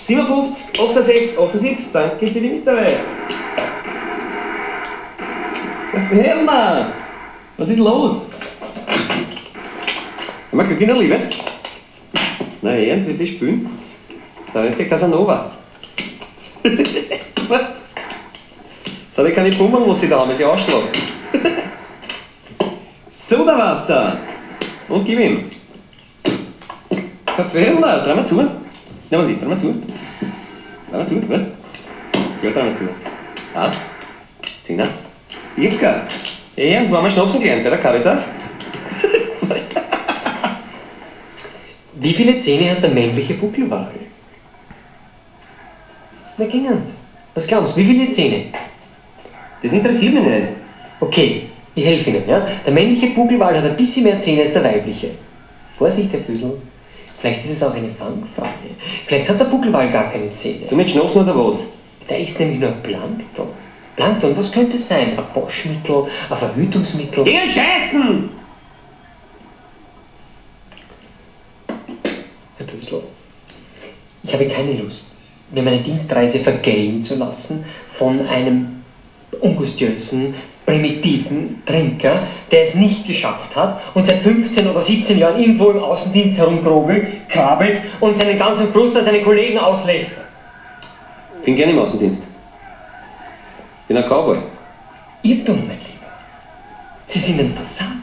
57, 68, 78, danke für die Mitarbeit. Helma! Was ist los? Mag ich Kinder liebe? Na ernst, wie sie spielen? Da ist der Casanova. Was? Jetzt habe ich keine Pummeln, muss ich da haben, sie ausschlagen. So, da war's da. Und gib ihm. Verfehler, dreh mal zu. Na, was ist? Dreh mal zu. Dreh mal zu, was? Ja, dreh mal zu. Was? Tina? Irka? Ernst, waren wir Schnapsen gelernt, oder Caritas? Wie viele Zähne hat der männliche Buckelwal? Na, ging ans. Was glaubst du, wie viele Zähne? Das interessiert mich nicht. Okay, ich helfe Ihnen, ja? Der männliche Buckelwal hat ein bisschen mehr Zähne als der weibliche. Vorsicht, Herr Füßl. Vielleicht ist es auch eine Fangfrage. Vielleicht hat der Buckelwal gar keine Zähne. Du mit Schnapsen oder was? Der ist nämlich nur Plankton. Plankton, was könnte es sein? Ein Boschmittel, ein Verhütungsmittel? Ihr Scheißen! Herr Füßl, ich habe keine Lust, mir meine Dienstreise vergällen zu lassen von einem ungustiösen, primitiven Trinker, der es nicht geschafft hat und seit 15 oder 17 Jahren irgendwo im Außendienst herumkrobelt, krabbelt und seinen ganzen Frust an seine Kollegen auslässt. Ich bin gerne im Außendienst. Ich bin ein Cowboy. Irrtum, mein Lieber. Sie sind ein Versand.